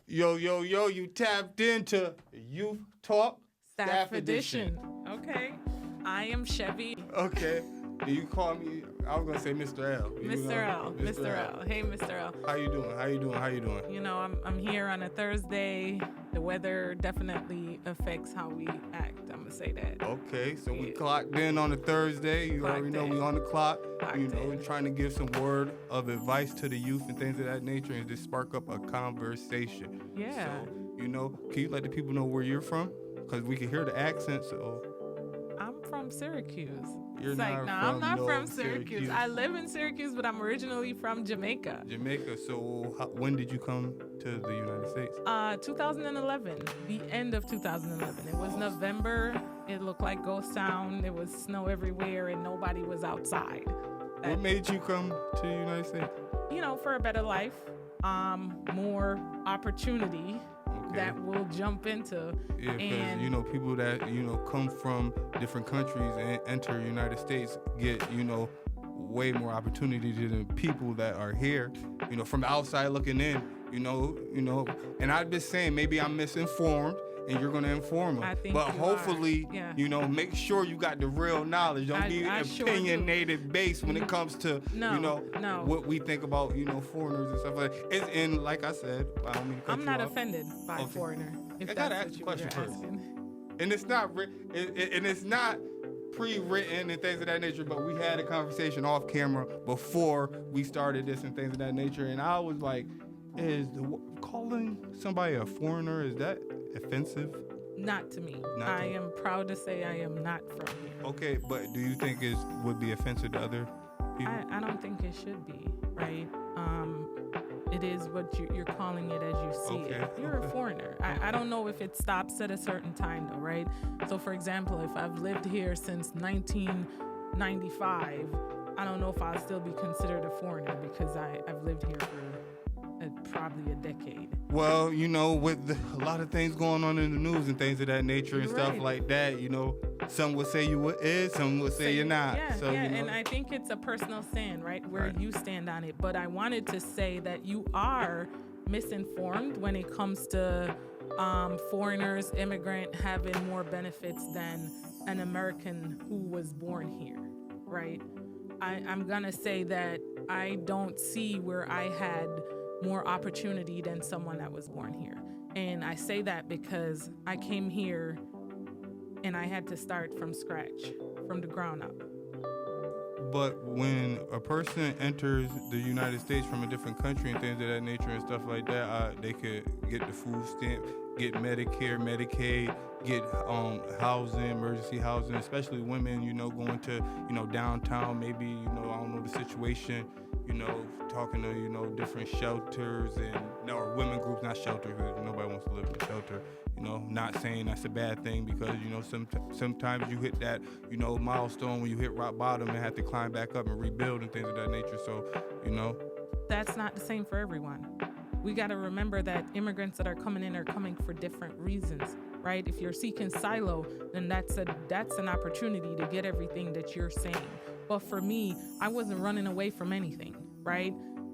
Yo, you tapped into Youth Talk Staff Edition. Okay. I am Chevy. Okay. And you call me, I was going to say Mr. L. Mr. L. Hey, Mr. L. How you doing? You know, I'm here on a Thursday. The weather definitely affects how we act. I'm going to say that. Okay, so we clocked in on a Thursday. You already know we on the clock. We're trying to give some word of advice to the youth and things of that nature and just spark up a conversation. Yeah. So, can you let the people know where you're from? Because we can hear the accent, so... I'm from Syracuse. I'm not from Syracuse. I live in Syracuse, but I'm originally from Jamaica. So when did you come to the United States? 2011, the end of 2011. It was November. It looked like ghost town. There was snow everywhere, and nobody was outside. What made you come to the United States? For a better life, more opportunity. That we'll jump into. Yeah, because, people that, come from different countries and enter the United States get, way more opportunity than people that are here, from the outside looking in, and I've been saying maybe I'm misinformed and you're going to inform them. I think but hopefully, make sure you got the real knowledge. Don't be opinionated based when it comes to, what we think about, foreigners and stuff like that. And like I said, I don't mean to cut I'm you not off. offended by a foreigner. If I that's got to ask what a question first. asking. And it's not pre-written and things of that nature, but we had a conversation off camera before we started this and things of that nature. And I was like, calling somebody a foreigner, is that offensive? Not to me. I am proud to say I am not from here. Okay, but do you think it would be offensive to other people? I don't think it should be, right? It is what you're calling it as you see it. You're a foreigner. I don't know if it stops at a certain time, though, right? So, for example, if I've lived here since 1995, I don't know if I'll still be considered a foreigner because I've lived here for probably a decade. Well, with a lot of things going on in the news and things of that nature and stuff like that, some would say you is, some would say you're not. And I think it's a personal stand, right? Where you stand on it. But I wanted to say that you are misinformed when it comes to foreigners, immigrant having more benefits than an American who was born here, right? I'm going to say that I don't see where I had more opportunity than someone that was born here. And I say that because I came here and I had to start from scratch, from the ground up. But when a person enters the United States from a different country and things of that nature and stuff like that, they could get the food stamp, get Medicare, Medicaid, get housing, emergency housing, especially women, going to, downtown, maybe, I don't know the situation, talking to, different shelters or women groups, not shelters, because nobody wants to live in a shelter, not saying that's a bad thing because, sometimes you hit that, milestone when you hit rock bottom and have to climb back up and rebuild and things of that nature. So, That's not the same for everyone. We got to remember that immigrants that are coming in are coming for different reasons, right? If you're seeking silo, then that's an opportunity to get everything that you're saying. But for me, I wasn't running away from anything, right?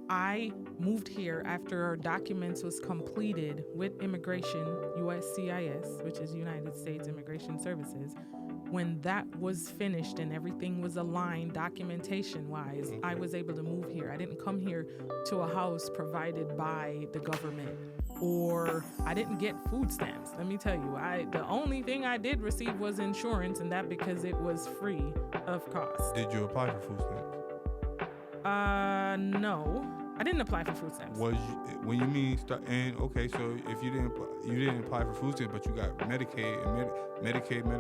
I moved here after our documents was completed with immigration, USCIS, which is United States Immigration Services. When that was finished and everything was aligned documentation-wise, I was able to move here. I didn't come here to a house provided by the government, or I didn't get food stamps. Let me tell you, the only thing I did receive was insurance, and that because it was free of cost. Did you apply for food stamps? No. I didn't apply for food stamps. When you mean so if you didn't apply for food stamps, but you got Medicaid and Medicare,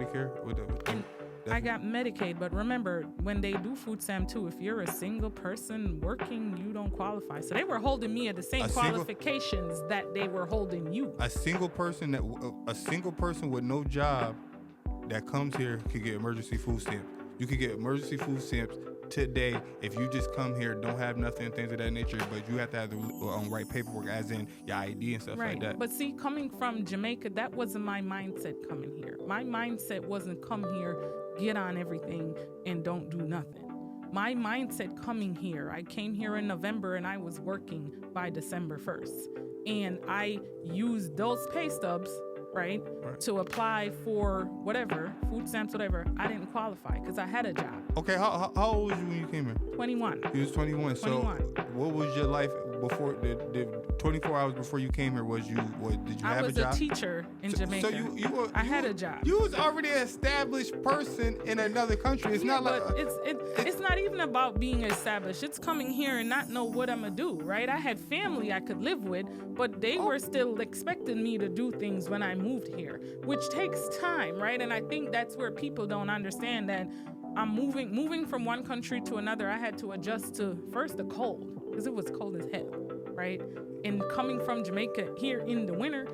I got Medicaid, but remember, when they do food stamp too, if you're a single person working, you don't qualify. So they were holding me at the same qualifications that they were holding you. A single person with no job that comes here could get emergency food stamps. You could get emergency food stamps today if you just come here, don't have nothing, things of that nature, but you have to have the right paperwork, as in your ID and stuff like that. But see, coming from Jamaica, that wasn't my mindset coming here. My mindset wasn't come here, get on everything, and don't do nothing. My mindset coming here, I came here in November and I was working by December 1st. and I used those pay stubs, right, to apply for whatever, food stamps, whatever, I didn't qualify because I had a job. Okay, how old was you when you came here? 21. You was 21. 21. So what was your life before the 24 hours before you came here? Did you have a job? I was a teacher in Jamaica. So I had a job. You was already an established person in another country. It's not like it's not even about being established. It's coming here and not know what I'm gonna do, right? I had family I could live with, but they were still expecting me to do things when I moved here, which takes time, right? And I think that's where people don't understand that I'm moving from one country to another. I had to adjust to first the cold, because it was cold as hell, right? And coming from Jamaica here in the winter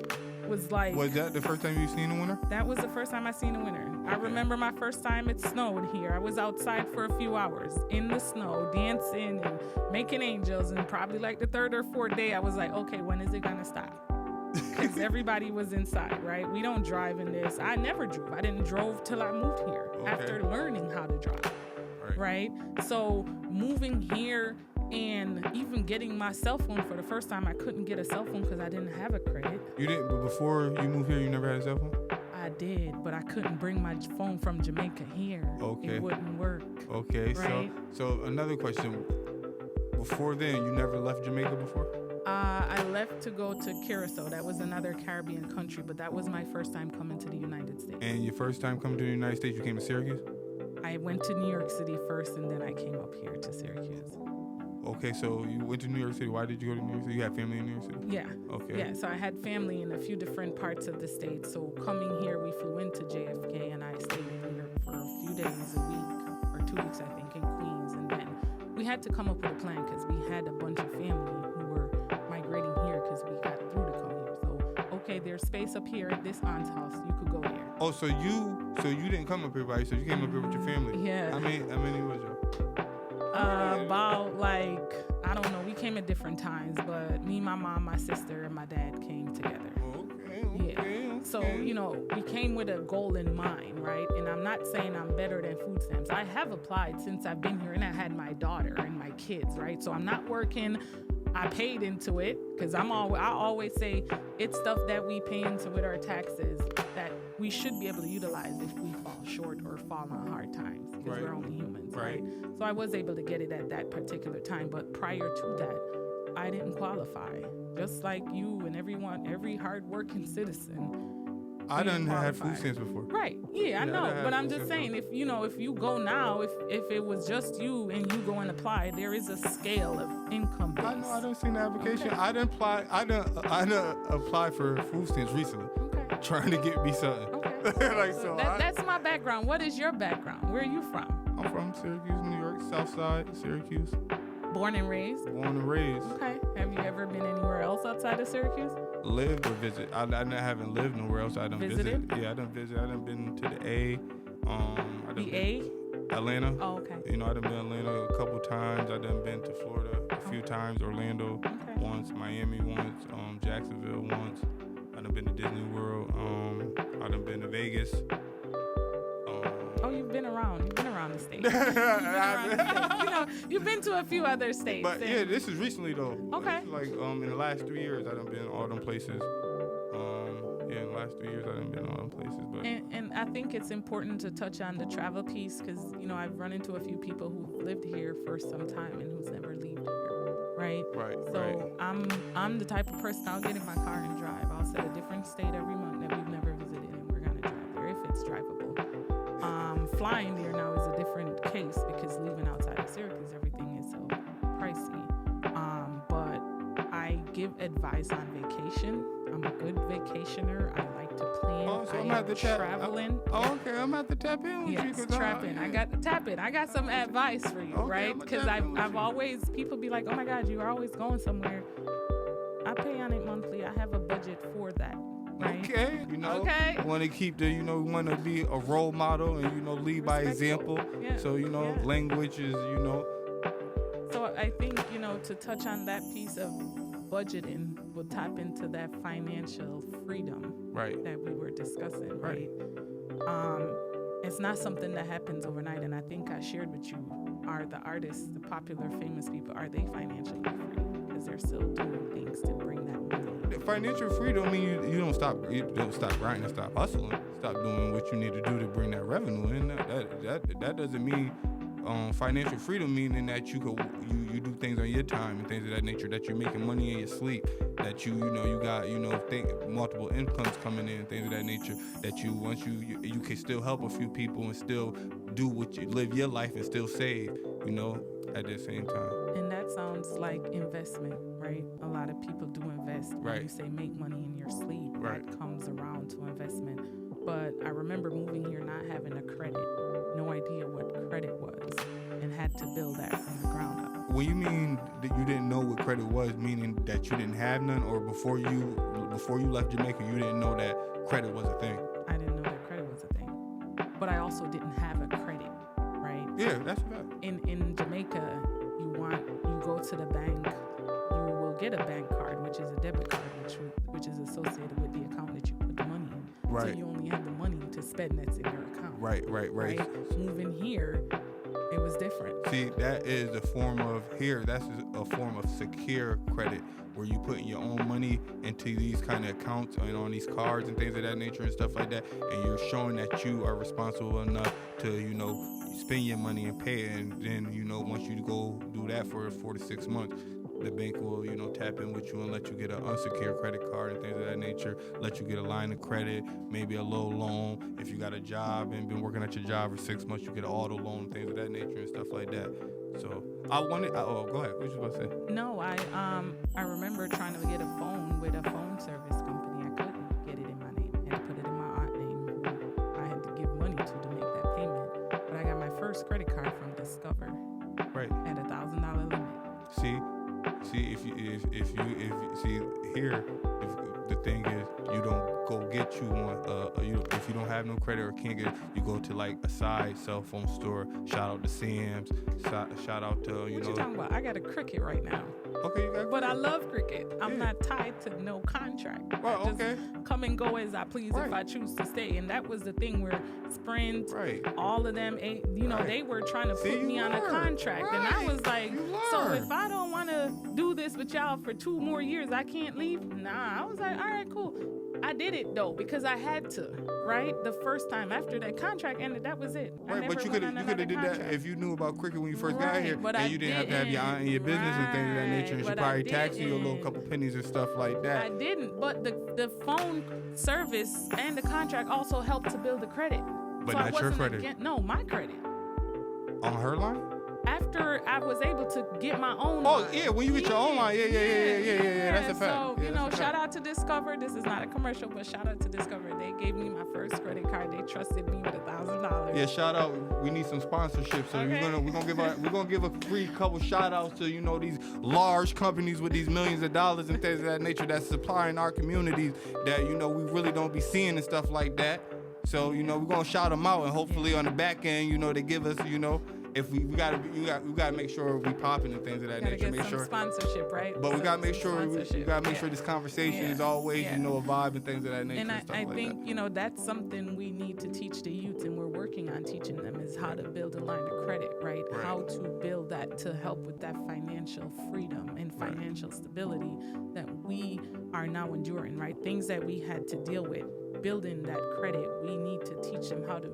was like... Was that the first time you seen the winter? That was the first time I seen the winter. I remember my first time it snowed here. I was outside for a few hours in the snow, dancing and making angels, and probably like the third or fourth day, I was like, okay, when is it gonna stop? Because everybody was inside, right? We don't drive in this. I never drove. I didn't drove till I moved here after learning how to drive, right? So moving here and even getting my cell phone for the first time, I couldn't get a cell phone because I didn't have a credit. You didn't, but before you moved here, you never had a cell phone? I did, but I couldn't bring my phone from Jamaica here. Okay. It wouldn't work. Okay, right? So another question. Before then, you never left Jamaica before? I left to go to Curacao. That was another Caribbean country, but that was my first time coming to the United States. And your first time coming to the United States, you came to Syracuse? I went to New York City first, and then I came up here to Syracuse. Okay, so you went to New York City. Why did you go to New York City? You had family in New York City? Yeah. Okay. Yeah, so I had family in a few different parts of the state. So coming here, we flew into JFK, and I stayed in New York for a few days, a week, or 2 weeks, I think, in Queens. And then we had to come up with a plan because we had a bunch of family who were migrating here because we got through to come here. So, okay, there's space up here at this aunt's house. You could go there. Oh, so you didn't come up here by yourself. You came up here with your family. Yeah. How many was you? About like, I don't know, we came at different times, but me, my mom, my sister, and my dad came together. Okay. So, we came with a goal in mind, right? And I'm not saying I'm better than food stamps. I have applied since I've been here, and I had my daughter and my kids, right? So I'm not working. I paid into it because I always say it's stuff that we pay into with our taxes that we should be able to utilize if we fall short or fall on hard times because we're only humans, right? So I was able to get it at that particular time, but prior to that, I didn't qualify. Just like you and everyone, every hardworking citizen. I done had food stamps before. Right. Yeah, I know. But I'm just saying, if you go now, if it was just you and you go and apply, there is a scale of income base. I know. I done seen the application. Okay. I done apply for food stamps recently. Okay. Trying to get me something. Okay. That's my background. What is your background? Where are you from? I'm from Syracuse, New York, South Side, Syracuse. Born and raised? Born and raised. Okay. Have you ever been anywhere else outside of Syracuse? Lived or visit. I haven't lived nowhere else. I done visited. Yeah, I done visited. I done been to the A. Atlanta. Oh, okay. I done been to Atlanta a couple times. I done been to Florida a few times. Orlando once. Miami once. Jacksonville once. I done been to Disney World. I done been to Vegas. You've been around. You've been around the state. You've been to a few other states. But yeah, this is recently though. Okay. Like in the last 3 years, I done been all them places. In the last 3 years, I done been all them places. But and I think it's important to touch on the travel piece because I've run into a few people who've lived here for some time and who's never lived here, right? Right. So I'm the type of person I'll get in my car and drive. I'll set a different state every month that we've never visited, and we're gonna drive there if it's drivable. Flying there now is a different case because leaving outside of Syracuse, everything is so pricey. But I give advice on vacation. I'm a good vacationer. I like to plan. Oh, so I I'm at the traveling. Okay. I'm at the tap in with you. Yes, tap in. I got to tap in. I got some advice for you, right? Because I've always, people be like, oh my God, you are always going somewhere. I pay on it monthly. I have a budget for that. Right? Okay, want to keep the, want to be a role model and, lead by example. Yeah. So, language is, So I think, to touch on that piece of budgeting will tap into that financial freedom that we were discussing, right? It's not something that happens overnight. And I think I shared with you, are the artists, the popular, famous people, are they financially free? because they're still doing things to bring that money in. Financial freedom mean you don't stop grinding, stop hustling, stop doing what you need to do to bring that revenue in. That doesn't mean financial freedom, meaning that you do things on your time and things of that nature, that you're making money in your sleep, that you got multiple incomes coming in, things of that nature, that you can still help a few people and still do live your life and still save, at the same time. And that sounds like investment, right? A lot of people do invest. When Right. you say make money in your sleep, Right. that comes around to investment. But I remember moving here not having a credit, no idea what credit was, and had to build that from the ground up. When you mean that you didn't know what credit was, meaning that you didn't have none, or before you left Jamaica, you didn't know that credit was a thing? I didn't know that credit was a thing. But I also didn't have a credit, right? Yeah, that's about. In Jamaica, you go to the bank, you will get a bank card, which is a debit card, which is associated with the account that you put the money in. Right. So you only have the money to spend that's in your account. Right. Moving here, it was different. See, that's a form of secure credit, where you put your own money into these kind of accounts and on these cards and things of that nature and stuff like that, and you're showing that you are responsible enough to, spend your money and pay it. And then, once you go do that for 4 to 6 months, the bank will, tap in with you and let you get an unsecured credit card and things of that nature, let you get a line of credit, maybe a little loan. If you got a job and been working at your job for 6 months, you get an auto loan, things of that nature and stuff like that. So go ahead. What you supposed to say? No, I remember trying to get a phone with a phone service company. I couldn't get it in my name. I had to put it in my aunt's name, who I had to give money to make that payment. But I got my first credit card from Discover. Right. At $1,000 limit. See, if the thing is, you don't go get you one. If you don't have no credit or can't get it, you go to like a side cell phone store. Shout out to Sam's. Shout out to What you talking about? I got a Cricket right now. Okay, you got. But I love Cricket. I'm not tied to no contract. Well, I just okay. come and go as I please if I choose to stay. And that was the thing where Sprint, all of them, they were trying to put me on a contract. And I was like, so if I don't want to do this with y'all for 2 more years, I can't leave? Nah, I was like, all right, cool. I did it though because I had to, right? The first time after that contract ended, that was it. Right, but you could have did that if you knew about cricket when you first got here, and you didn't have to have your aunt in your business and things of that nature, and she probably taxed you a little couple pennies and stuff like that. I didn't, but the phone service and the contract also helped to build the credit. But so not your credit. No, my credit. On her line? After I was able to get my own line. Oh, yeah, when you get your own line. Yeah. That's a fact. So, shout out to Discover. This is not a commercial, but shout out to Discover. They gave me my first credit card. They trusted me with $1,000. Yeah, shout out. We need some sponsorship. So okay. we're gonna give a free couple shout outs to, these large companies with these millions of dollars and things of that nature that's supplying our communities that, we really don't be seeing and stuff like that. So, we're gonna shout them out, and hopefully on the back end, they give us, if we gotta make sure we popping and things of that nature. Make sure sponsorship, right? But we gotta make sure make sure this conversation is always a vibe and things of that nature. And I like think that's something we need to teach the youth, and we're working on teaching them, is how to build a line of credit, right? How to build that to help with that financial freedom and financial stability that we are now enduring, right? Things that we had to deal with. Building that credit, we need to teach them how to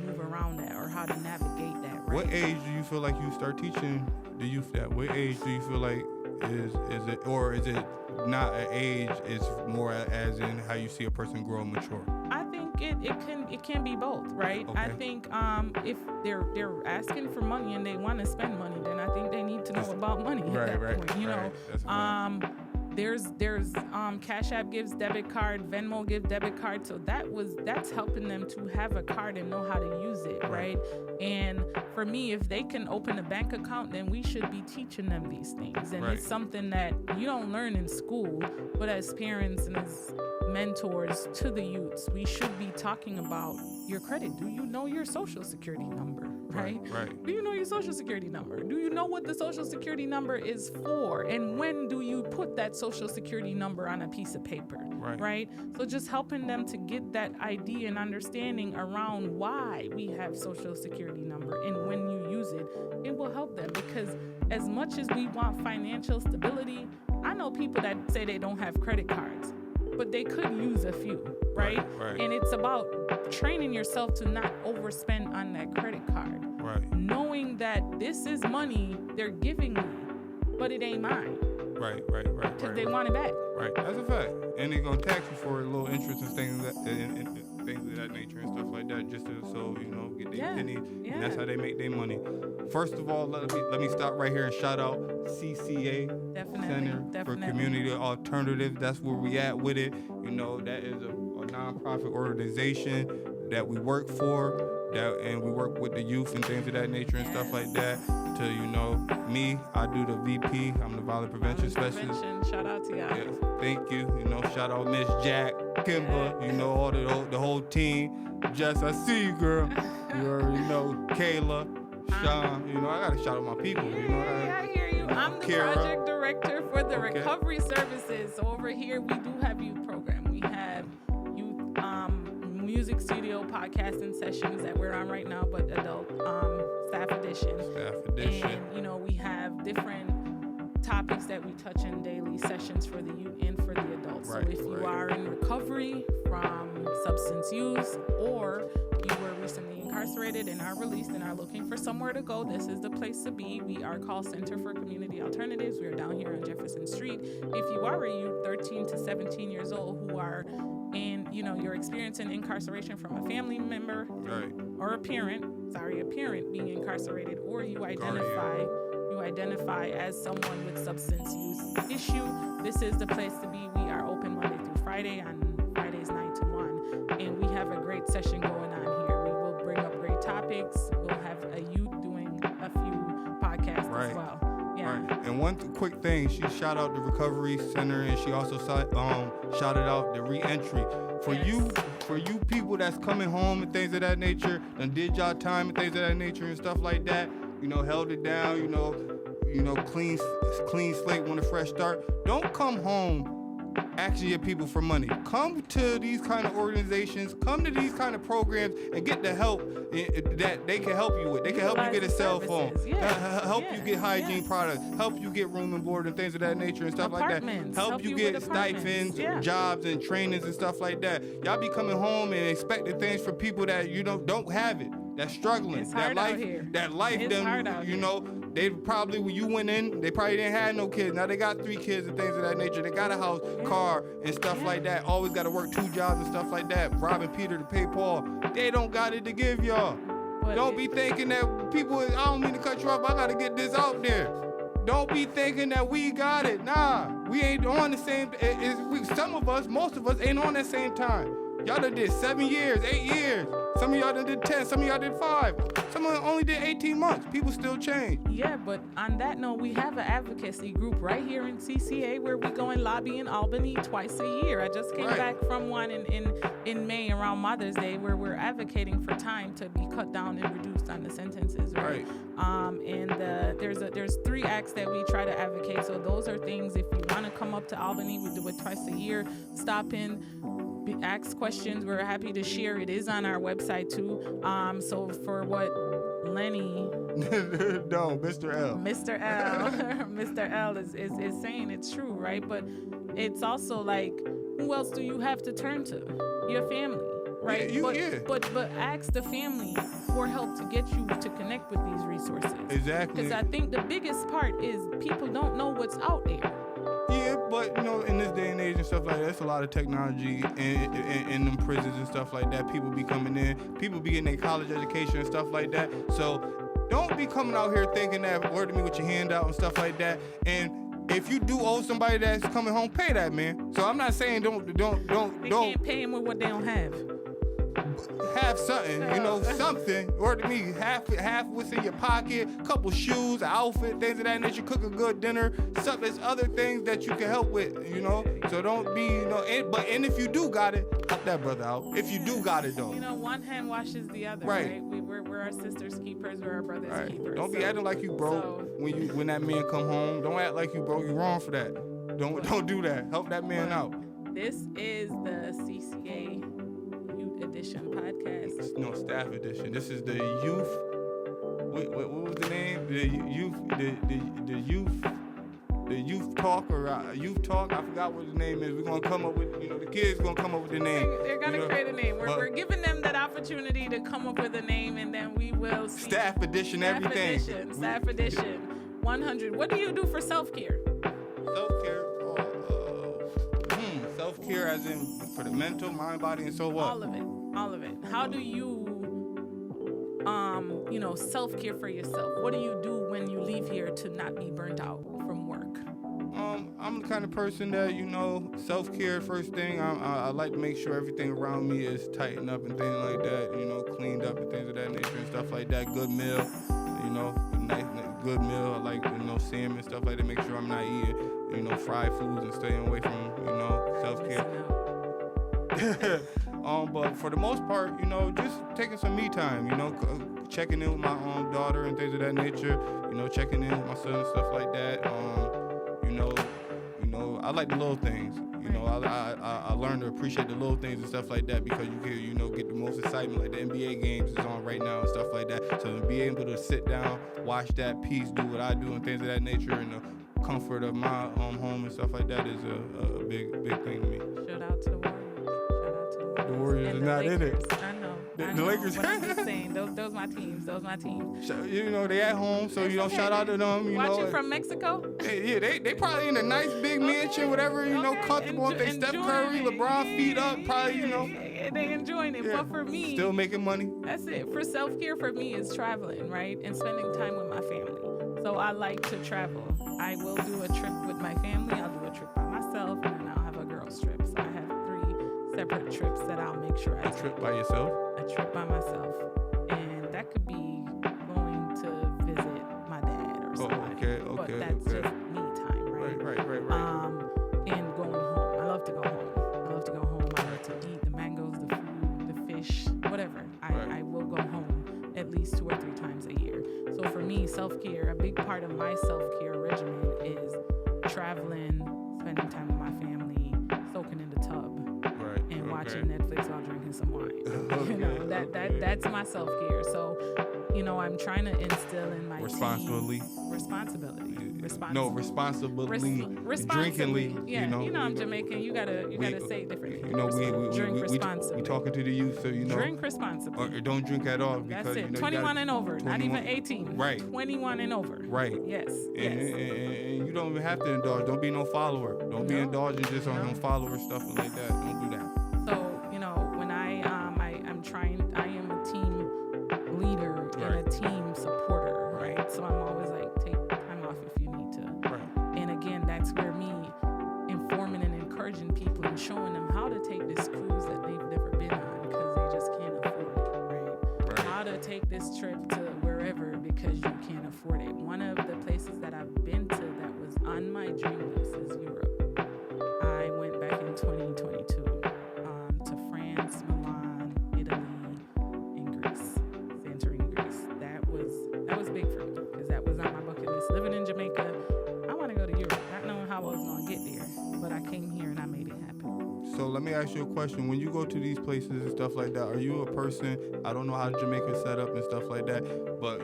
move around that or how to navigate that, right? What age do you feel like you start teaching the youth that? What age do you feel like is it not an age, it's more as in how you see a person grow and mature? I think it can be both, right? Okay. I think if they're asking for money and they want to spend money, then I think they need to know about money at that point. That's There's Cash App gives debit card, Venmo gives debit card, so that's helping them to have a card and know how to use it, right? And for me, if they can open a bank account, then we should be teaching them these things. And it's something that you don't learn in school, but as parents and as mentors to the youths, we should be talking about your credit. Do you know your social security number, right? Do you know your social security number? Do you know what the social security number is for? And when do you put that social security number on a piece of paper, right? So just helping them to get that idea and understanding around why we have social security number and when you use it, it will help them. Because as much as we want financial stability, I know people that say they don't have credit cards, but they could use a few, right? Right. And it's about training yourself to not overspend on that credit card. Right. Knowing that this is money they're giving me, but it ain't mine. Right. Because they want it back. Right. That's a fact. And they're gonna tax you for a little interest and things of that nature and stuff like that, just so get their penny. Yeah. And that's how they make their money. First of all, let me stop right here and shout out CCA Center for Community Alternatives. That's where we at with it. That is a nonprofit organization that we work for. And we work with the youth and things of that nature and stuff like that. Me, I do the VP. I'm the Violent Prevention Specialist. Shout out to y'all. Yes, thank you. Shout out Miss Jack, Kimba, all the whole team. Jess, I see you, girl. You already know. Kayla, Sean. I gotta shout out my people. I hear you. I'm the Kara. project director for the recovery services. So over here, we do have youth program. We have youth music studio podcasting sessions that we're on right now, but adult staff edition. And we have different topics that we touch in daily sessions for the youth and for the adults. So if you are in recovery from substance use, or you were recently incarcerated and are released and are looking for somewhere to go, this is the place to be. We are called Center for Community Alternatives. We are down here on Jefferson Street. If you are a youth 13 to 17 years old who are in, you're experiencing incarceration from a family member or a parent being incarcerated, or you identify as someone with substance use issue, this is the place to be. We are open Monday through Friday, on Fridays 9 to 1, and we have a great session going on here. We will bring up great topics. We'll have a youth doing a few podcasts as well. Yeah. Right. And one quick thing, she shout out the Recovery Center, and she also shouted out the re-entry. For you people that's coming home and things of that nature, and did y'all time and things of that nature and stuff like that, held it down, clean slate, want a fresh start. Don't come home asking your people for money. Come to these kind of organizations, come to these kind of programs, and get the help that they can help you with. They can help you get a cell phone, help you get hygiene products, help you get room and board and things of that nature and stuff like that. Help you get stipends, jobs and trainings and stuff like that. Y'all be coming home and expecting things from people that don't have it. That's struggling. It's hard out here. That life, it's hard out here. They probably, when you went in, they probably didn't have no kids. Now they got 3 kids and things of that nature. They got a house, car, and stuff like that. Always got to work 2 jobs and stuff like that. Robbing Peter to pay Paul. They don't got it to give y'all. Don't be thinking that people, I don't mean to cut you off, but I got to get this out there. Don't be thinking that we got it. Nah, we ain't on the same, most of us ain't on that same time. Y'all done did 7 years, 8 years. Some of y'all done did 10, some of y'all did 5. Some of them only did 18 months. People still change. Yeah, but on that note, we have an advocacy group right here in CCA where we go and lobby in Albany twice a year. I just came back from one in May around Mother's Day where we're advocating for time to be cut down and reduced on the sentences, right? And there's 3 acts that we try to advocate. So those are things, if you want to come up to Albany, we do it twice a year. Stop in, ask questions. We're happy to share. It is on our website too. So for what Lenny no, Mr. L Mr. L is saying, it's true, right? But it's also like, who else do you have to turn to? Your family, right? But ask the family for help to get you to connect with these resources. Exactly. Because I think the biggest part is people don't know what's out there. Yeah, but in this day and age and stuff like that, there's a lot of technology in them prisons and stuff like that. People be coming in, people be getting their college education and stuff like that. So don't be coming out here thinking that word to me with your hand out and stuff like that. And if you do owe somebody that's coming home, pay that, man. So I'm not saying don't. They can't pay them with what they don't have. Have something, something. Or to me, half what's in your pocket, couple shoes, an outfit, things of that nature. Cook a good dinner. There's other things that you can help with, So don't be, and if you do got it, help that brother out. If you do got it though. One hand washes the other, right? We're our sister's keepers, we're our brother's keepers. Don't be acting like you broke when that man come home. Don't act like you broke. You wrong for that. Don't do that. Help that man out. This is the CCA Edition podcast. No, staff edition. This is the youth. what was the name? The youth talk or youth talk. I forgot what the name is. We're gonna come up with, the kids gonna come up with the name. They're gonna create a name. We're giving them that opportunity to come up with a name, and then we will see. Staff edition, everything. Staff edition. 100. What do you do for self-care? Self-care. Self-care as in for the mental, mind, body, and so what? All of it. How do you, self-care for yourself? What do you do when you leave here to not be burnt out from work? I'm the kind of person that, self-care first thing. I like to make sure everything around me is tightened up and things like that, cleaned up and things of that nature and stuff like that. Good meal, nice good meal. I like, salmon, stuff like that. Make sure I'm not eating, fried foods and staying away from, self-care. But for the most part, just taking some me time, checking in with my daughter and things of that nature, checking in with my son and stuff like that. I like the little things. I learned to appreciate the little things and stuff like that because you can, get the most excitement. Like the NBA games is on right now and stuff like that. So to be able to sit down, watch that piece, do what I do and things of that nature, and the comfort of my home and stuff like that is a big thing to me. Shout out to the Warriors. The Warriors are not in it. I know. The Lakers. But I'm just saying, those my teams. They at home, so shout out to them. Watching from Mexico. They probably in a nice big mansion, whatever. Comfortable. If they Steph Curry, LeBron feet up, probably they enjoying it. Yeah. But for me, still making money. That's it. For self-care, for me, is traveling, right, and spending time with my family. So I like to travel. I will do a trip with my family. I'll do a trip by myself, and then I'll have a girls trip. So I have 3 separate trips that I'll make sure I take. A trip by yourself? A trip by myself. And that could be going to visit my dad or somebody. But that's just me time, right? Right. And going home. I love to go home. I love to eat the mangoes, the food, the fish, whatever. I will go home at least 2 or 3 times a year. So for me, self-care, a big part of my self-care regimen is traveling, spending time with my family, soaking in the tub, and watching Netflix while drinking some wine. That's my self-care. So, I'm trying to instill in my responsibility. No, responsibly. Drinkingly. Yeah, I'm Jamaican. You gotta say differently. Drink responsibly. We talking to the youth, so drink responsibly. Or don't drink at all because that's it. 21 and over, 21, not even 18. Right. 21 and over. Right. Yes. And you don't even have to indulge. Don't be no follower. Don't be indulging just on follower stuff like that. Don't do that. So when I'm trying, I am a team leader and a team supporter, right? So I'm always like, take time off if you need to. Right. And again, that's where me informing and encouraging people and showing them how to take this cruise that they've never been on because they just can't afford it, right? How to take this trip to wherever because you can't afford it. One of the places that I've been to that was on my dream list is Europe. I went back in 2022 to France, Milan, Italy, and Greece, Santorini, Greece. That was big for me because that was on my bucket list. Living in Jamaica, I want to go to Europe, not knowing how I was going to get there, but I came here and I made it happen. So let me ask you a question. When you go to these places and stuff like that, are you a person, I don't know how Jamaica's set up and stuff like that, but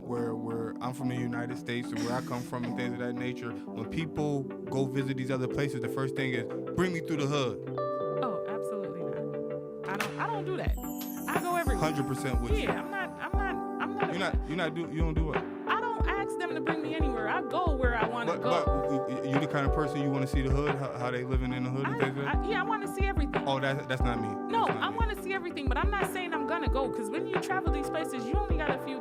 where I'm from the United States and where I come from and things of that nature, when people go visit these other places, the first thing is, bring me through the hood. Oh, absolutely not. I don't do that. I go everywhere. 100% with you. Yeah, I'm not. You don't do it. I don't ask them to bring me anywhere. I go where I want to go. But you the kind of person you want to see the hood, how they living in the hood and things like that? I want to see everything. Oh, that's not me. No, I want to see everything, but I'm not saying I'm gonna go because when you travel these places, you only got a few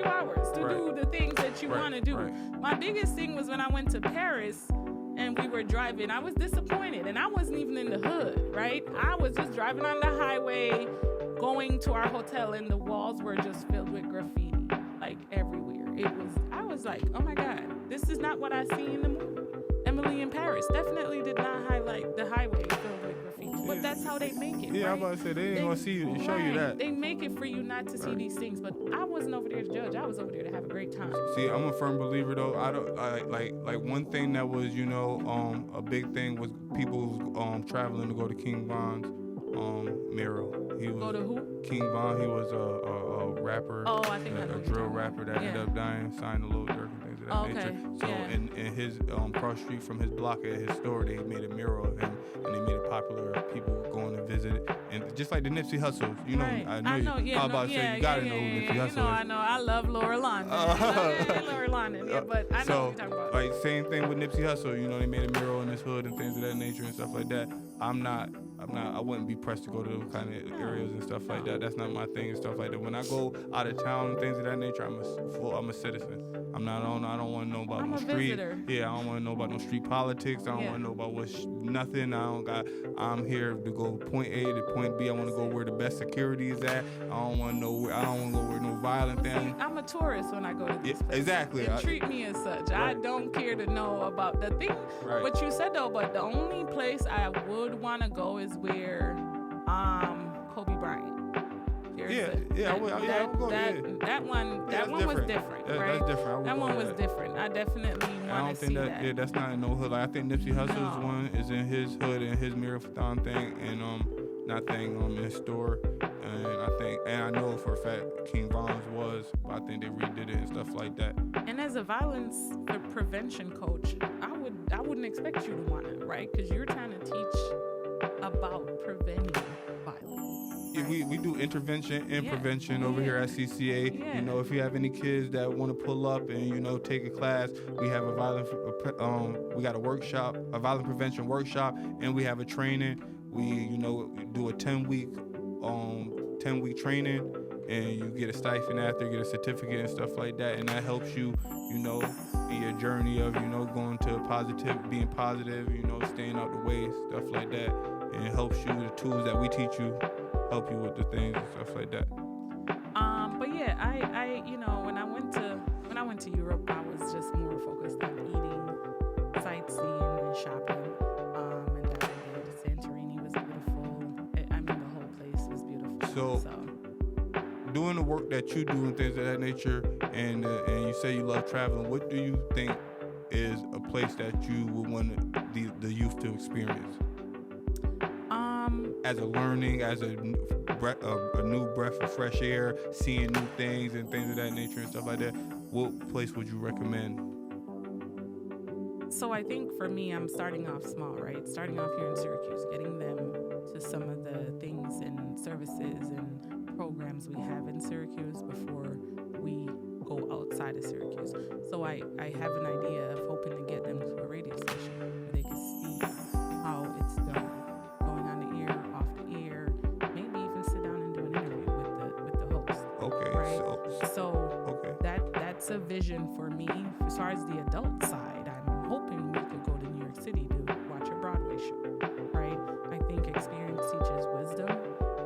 hours to do the things that you want to do. Right. My biggest thing was when I went to Paris and we were driving. I was disappointed, and I wasn't even in the hood, right? I was just driving on the highway, going to our hotel, and the walls were just filled with graffiti, like everywhere. I was like, oh my God, this is not what I see in the movie. Emily in Paris definitely did not highlight the highway filled with graffiti, but that's how they make it. Yeah, right? I'm about to say they ain't gonna see you, show you that. They make it for you not to see these things, but I wasn't over there to judge. I was over there to have a great time. See, I'm a firm believer though. Like one thing that was a big thing was people traveling to go to King Von's mural. He was Go to who? King Von. He was a rapper, Oh, I think I know a who you're drill talking rapper about. that Yeah. ended up dying, signed a Lil Durk and things of that Oh, okay. nature. So Yeah. in his cross street from his block at his store, they made a mural of him, and they made it popular. People going to visit it, and just like the Nipsey Hussles, you know, Right. I know. Yeah, I was about to say you gotta know who Nipsey You Hussle know, is. I know. I love Laura London. Laura London. Yeah, but I know So, what you're talking about. like, same thing with Nipsey Hussle. You know, they made a mural in his hood and things of that nature and stuff like that. I wouldn't be pressed to go to those kind of areas and stuff like that. That's not my thing and stuff like that. When I go out of town and things of that nature, I'm a citizen. I don't want to know about I'm no a street. visitor. Yeah, I don't want to know about no street politics. I don't want to know about nothing. I'm here to go point A to point B. I want to go where the best security is at. I don't want to go where no violent thing. I'm a tourist when I go to this place. Exactly. And treat me as such. Right. I don't care to know about the thing. Right. What you said though, but the only place I would want to go is where Kobe Bryant. I would go. That one was different, right? That's different. That one was different. I definitely want to see that. Yeah, that's not in no hood. Like, I think Nipsey Hussle's one is in his hood and his Marathon thing, and in his store, and I know for a fact King Von's was, but I think they redid it and stuff like that. And as a violence prevention coach, I wouldn't expect you to want it, right? Because you're trying to teach about preventing violence. Yeah, we do intervention and prevention over here at CCA. Yeah. You know, if you have any kids that want to pull up and take a class, we have we got a workshop, a violent prevention workshop, and we have a training. We do a 10-week training, and you get a stipend after, get a certificate and stuff like that, and that helps you, in your journey of going to being positive, staying out the way, stuff like that, and it helps you. The tools that we teach you help you with the things and stuff like that. But yeah, I when I went to Europe, I was just more focused on eating, sightseeing, and shopping. And that I did. Santorini was beautiful. The whole place was beautiful. So doing the work that you do and things of that nature, and you say you love traveling, what do you think is a place that you would want the youth to experience? As a learning, as a new breath of fresh air, seeing new things and things of that nature and stuff like that, what place would you recommend? So I think for me, I'm starting off small, right? Starting off here in Syracuse, getting them to some of the things and services and programs we have in Syracuse before we go outside of Syracuse. So I have an idea of hoping to get them to a radio station where they can see how it's done, going on the air, off the air, maybe even sit down and do an interview with the host. Okay. Right? So that's a vision for me. As far as the adult side, I'm hoping we could go to New York City to watch a Broadway show, right? I think experience teaches wisdom,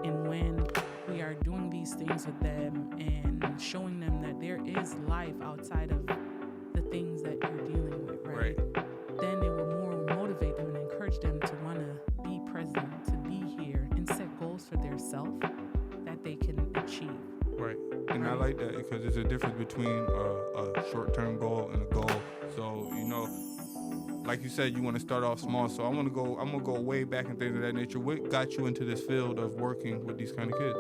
and when we are doing these things with them and showing them that there is life outside of the things that you're dealing with, right? Then it will more motivate them and encourage them to want to be present, to be here, and set goals for their self that they can achieve. Right. And I like that because there's a difference between a short-term goal and a goal. So, like you said, you want to start off small. So I'm gonna go way back and things of that nature. What got you into this field of working with these kind of kids?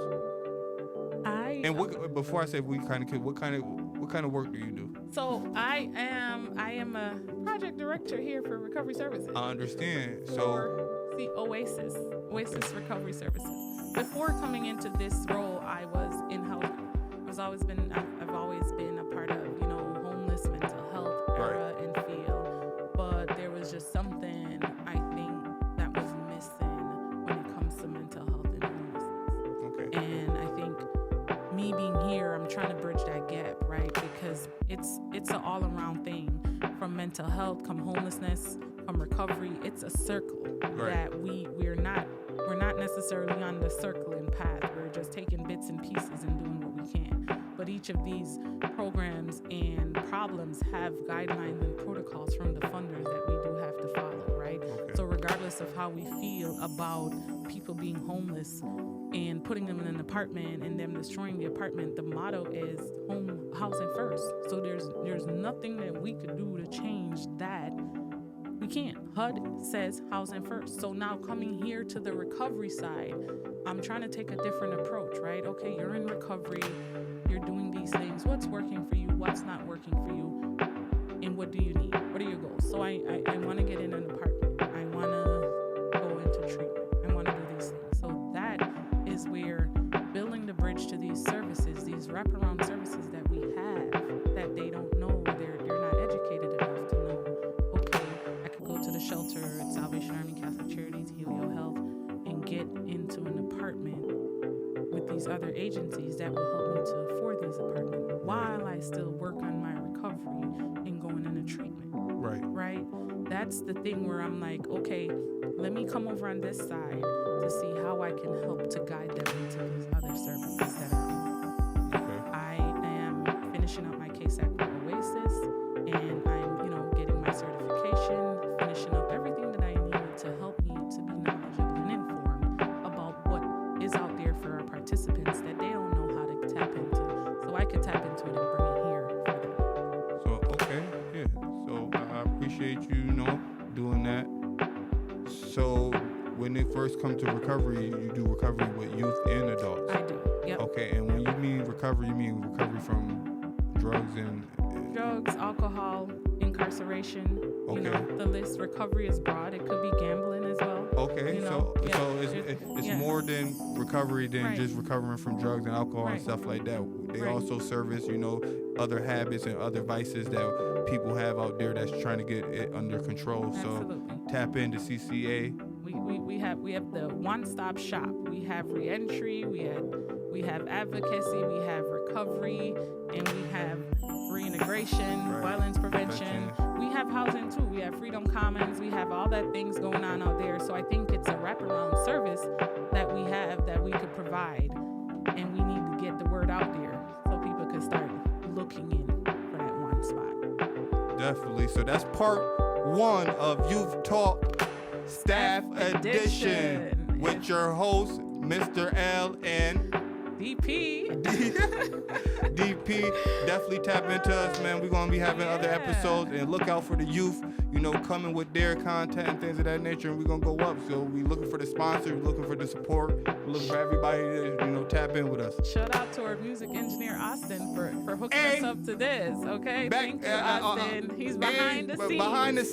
Before I say what kind of kid, what kind of work do you do? So I am a project director here for Recovery Services. I understand. For the Oasis Recovery Services. Before coming into this role, I was in housing. I've always been a part of homeless mental health era and field, but there was just something I think that was missing when it comes to mental health and homelessness. Okay. And I think me being here, I'm trying to bridge that gap, right? Because it's an all-around thing. From mental health, come homelessness, come recovery. It's a circle that we're not necessarily on the circling path. We're just taking bits and pieces and doing what we can. But each of these programs and problems have guidelines and protocols from the funders that we do have to follow, right? Okay. So regardless of how we feel about people being homeless and putting them in an apartment and them destroying the apartment, the motto is housing first. So there's nothing that we could do to change that We can't. HUD says housing first. So now coming here to the recovery side, I'm trying to take a different approach, right? Okay, you're in recovery, you're doing these things. What's working for you? What's not working for you? And what do you need? What are your goals? So I want to get in an apartment. I want to go into treatment. I want to do these things. So that is where building the bridge to these services, these wraparound services that we have, that they don't know, they're not educated enough to know. Okay, I could go to the shelter at Salvation Army, Catholic Charities, Helio Health, and get into an apartment with these other agencies that will help me to afford these apartments while I still work on my recovery and going into treatment. Right? That's the thing where I'm like, okay, let me come over on this side to see how I can help to guide them into these other services that are in. Okay. I am finishing up my CASAC with Oasis, and I'm, getting my certification, finishing up everything that I need to help me to be knowledgeable and informed about what is out there for our participants that they don't know how to tap into. So I could tap into it and bring it here for them. So, okay, yeah. So I appreciate you, doing that. So when it first comes to recovery, you do recovery with youth and adults. I do, yep. Okay, and when you mean recovery from drugs and... Drugs, alcohol, incarceration. Okay. The list. Recovery is broad. It could be gambling as well. Okay, so it's yeah. more than recovery than Right. just recovering from drugs and alcohol and Right. stuff like that. They Right. also service, other habits and other vices that people have out there that's trying to get it under control. Absolutely. So tap into CCA. We have the one-stop shop. We have reentry, we have advocacy, we have recovery, and we have reintegration, Right. violence prevention. We have housing too. We have Freedom Commons. We have all that things going on out there. So I think it's a wraparound service that we have that we could provide, and we need to get the word out there so people can start looking in for that one spot. Definitely. So that's part 1 of Youth Talk Staff Edition with your host, Mr. L and DP. DP. Definitely tap into us, man. We're going to be having other episodes, and look out for the youth, coming with their content and things of that nature, and we're going to go up. So we're looking for the sponsor, we're looking for the support, we're looking for everybody to, tap in with us. Shout out to our music engineer, Austin, for hooking us up to this, okay? Thank you, Austin. He's behind the scenes. Behind the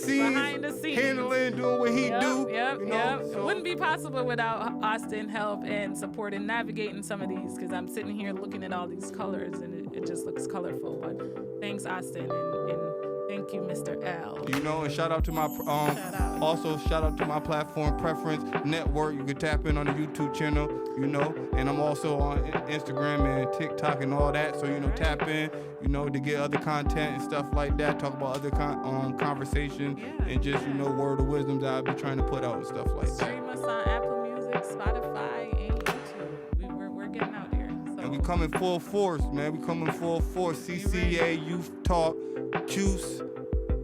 scenes. Handling, doing what he do. Yep. So. It wouldn't be possible without Austin help and support and navigating some of these, because I'm sitting here looking at all these colors and it just looks colorful. But thanks, Austin, and thank you, Mr. L. And shout out to my shout out to my platform Preference Network. You can tap in on the YouTube channel, and I'm also on Instagram and TikTok and all that. So tap in, to get other content and stuff like that. Talk about other conversation and just word of wisdom that I'll be trying to put out and stuff like that. Stream us on Apple Music, Spotify, and YouTube. We're getting out there. So. And we coming full force, man. We coming full force. CCA, Youth Talk, Juice.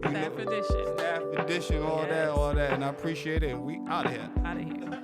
Staff Edition. Staff Edition, all that. And I appreciate it. And we out of here. Out of here.